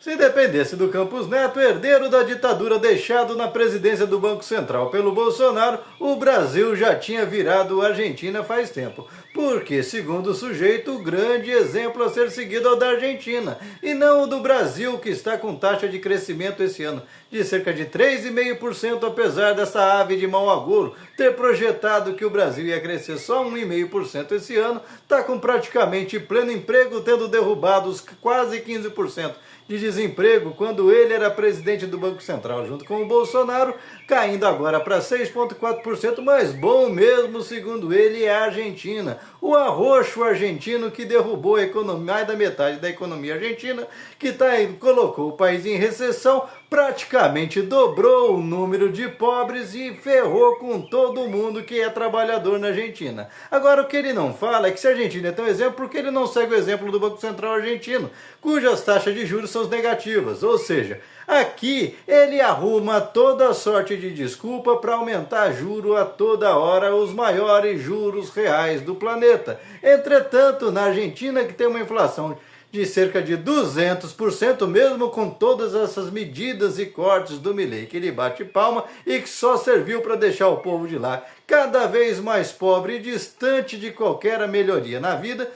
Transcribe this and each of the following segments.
Se dependesse do Campos Neto, herdeiro da ditadura deixado na presidência do Banco Central pelo Bolsonaro, o Brasil já tinha virado Argentina faz tempo. Porque, segundo o sujeito, o grande exemplo a ser seguido é o da Argentina, e não o do Brasil, que está com taxa de crescimento esse ano de cerca de 3,5%, apesar dessa ave de mau agouro ter projetado que o Brasil ia crescer só 1,5% esse ano, está com praticamente pleno emprego, tendo derrubado os quase 15% de desemprego quando ele era presidente do Banco Central, junto com o Bolsonaro, caindo agora para 6,4%, mas bom mesmo, segundo ele, é a Argentina. O arroxo argentino que derrubou a economia, mais da metade da economia argentina, que colocou o país em recessão, praticamente dobrou o número de pobres e ferrou com todo mundo que é trabalhador na Argentina. Agora, o que ele não fala é que se a Argentina é tão exemplo, por que ele não segue o exemplo do Banco Central argentino, cujas taxas de juros são negativas? Ou seja, aqui ele arruma toda sorte de desculpa para aumentar juro a toda hora, os maiores juros reais do planeta. Entretanto, na Argentina, que tem uma inflação de cerca de 200%, mesmo com todas essas medidas e cortes do Milei, que ele bate palma e que só serviu para deixar o povo de lá cada vez mais pobre e distante de qualquer melhoria na vida.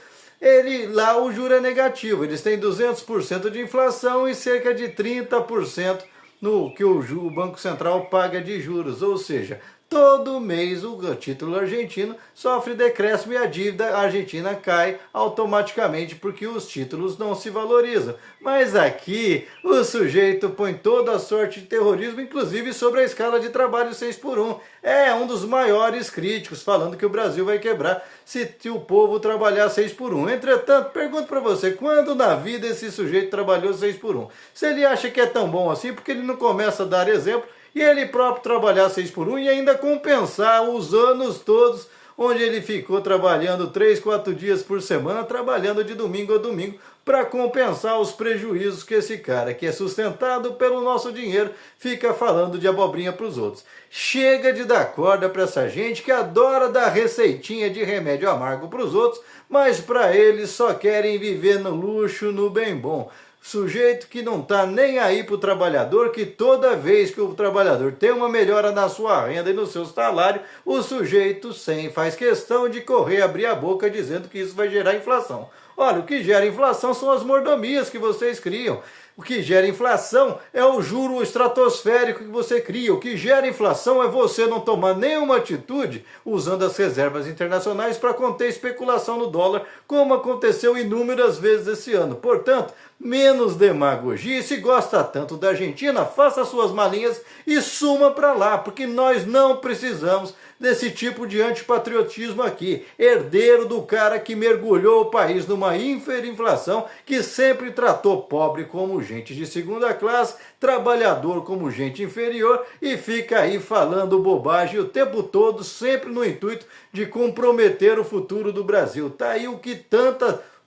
Lá o juro é negativo, eles têm 200% de inflação e cerca de 30% no que o Banco Central paga de juros, ou seja, todo mês o título argentino sofre decréscimo e a dívida argentina cai automaticamente porque os títulos não se valorizam. Mas aqui o sujeito põe toda a sorte de terrorismo, inclusive sobre a escala de trabalho 6x1. É um dos maiores críticos, falando que o Brasil vai quebrar se o povo trabalhar 6x1. Entretanto, pergunto para você, quando na vida esse sujeito trabalhou 6x1? Se ele acha que é tão bom assim, porque ele não começa a dar exemplo e ele próprio trabalhar 6x1 e ainda compensar os anos todos onde ele ficou trabalhando 3, 4 dias por semana, trabalhando de domingo a domingo, para compensar os prejuízos que esse cara, que é sustentado pelo nosso dinheiro, fica falando de abobrinha para os outros. Chega de dar corda para essa gente que adora dar receitinha de remédio amargo para os outros, mas para eles só querem viver no luxo, no bem bom. Sujeito que não está nem aí para o trabalhador, que toda vez que o trabalhador tem uma melhora na sua renda e no seu salário, o sujeito faz questão de correr, abrir a boca dizendo que isso vai gerar inflação. Olha, o que gera inflação são as mordomias que vocês criam. O que gera inflação é o juro estratosférico que você cria. O que gera inflação é você não tomar nenhuma atitude usando as reservas internacionais para conter especulação no dólar, como aconteceu inúmeras vezes esse ano. Portanto, menos demagogia. E se gosta tanto da Argentina, faça suas malinhas e suma para lá, porque nós não precisamos desse tipo de antipatriotismo aqui, herdeiro do cara que mergulhou o país numa hiperinflação, que sempre tratou pobre como gente de segunda classe, trabalhador como gente inferior e fica aí falando bobagem o tempo todo, sempre no intuito de comprometer o futuro do Brasil. Tá aí o que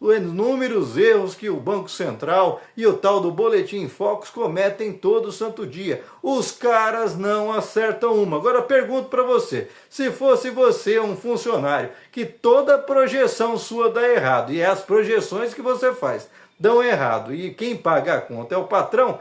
os inúmeros erros que o Banco Central e o tal do Boletim Focus cometem todo santo dia. Os caras não acertam uma. Agora pergunto para você, se fosse você um funcionário que toda projeção sua dá errado, e é as projeções que você faz dão errado, e quem paga a conta é o patrão,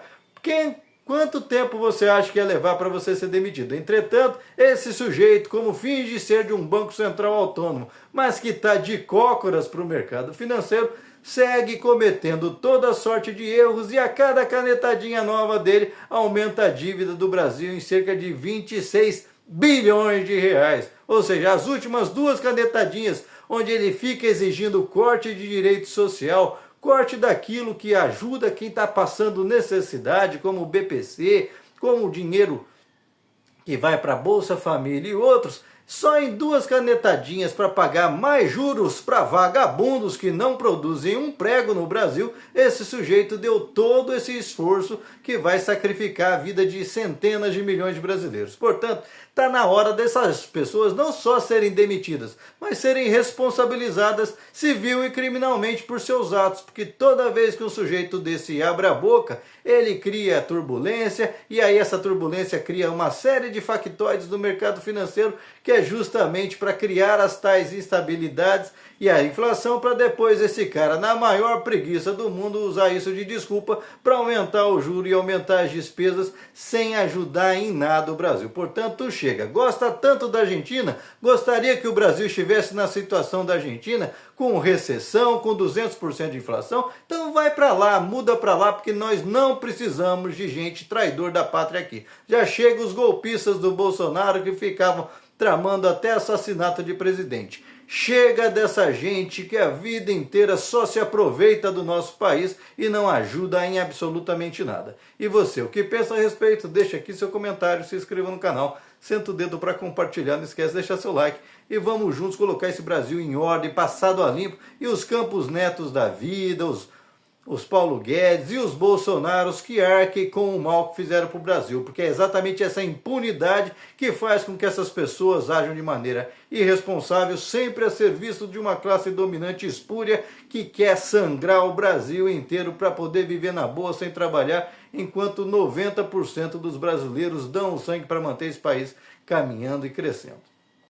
quanto tempo você acha que ia levar para você ser demitido? Entretanto, esse sujeito, como finge ser de um banco central autônomo, mas que está de cócoras para o mercado financeiro, segue cometendo toda sorte de erros e a cada canetadinha nova dele aumenta a dívida do Brasil em cerca de 26 bilhões de reais. Ou seja, as últimas 2 canetadinhas onde ele fica exigindo corte de direito social, corte daquilo que ajuda quem está passando necessidade, como o BPC, como o dinheiro que vai para a Bolsa Família e outros, só em 2 canetadinhas para pagar mais juros para vagabundos que não produzem um prego no Brasil, esse sujeito deu todo esse esforço que vai sacrificar a vida de centenas de milhões de brasileiros. Portanto, está na hora dessas pessoas não só serem demitidas, mas serem responsabilizadas civil e criminalmente por seus atos, porque toda vez que um sujeito desse abre a boca, ele cria turbulência, e aí essa turbulência cria uma série de factoides do mercado financeiro que a é justamente para criar as tais instabilidades e a inflação, para depois esse cara, na maior preguiça do mundo, usar isso de desculpa para aumentar o juro e aumentar as despesas sem ajudar em nada o Brasil. Portanto, chega. Gosta tanto da Argentina? Gostaria que o Brasil estivesse na situação da Argentina, com recessão, com 200% de inflação? Então vai para lá, muda para lá, porque nós não precisamos de gente traidor da pátria aqui. Já chega os golpistas do Bolsonaro que ficavam tramando até assassinato de presidente. Chega dessa gente que a vida inteira só se aproveita do nosso país e não ajuda em absolutamente nada. E você, o que pensa a respeito? Deixa aqui seu comentário, se inscreva no canal, senta o dedo para compartilhar, não esquece de deixar seu like e vamos juntos colocar esse Brasil em ordem, passado a limpo, e os Campos Netos da vida, os Paulo Guedes e os Bolsonaros que arquem com o mal que fizeram para o Brasil, porque é exatamente essa impunidade que faz com que essas pessoas ajam de maneira irresponsável, sempre a serviço de uma classe dominante espúria que quer sangrar o Brasil inteiro para poder viver na boa sem trabalhar, enquanto 90% dos brasileiros dão o sangue para manter esse país caminhando e crescendo.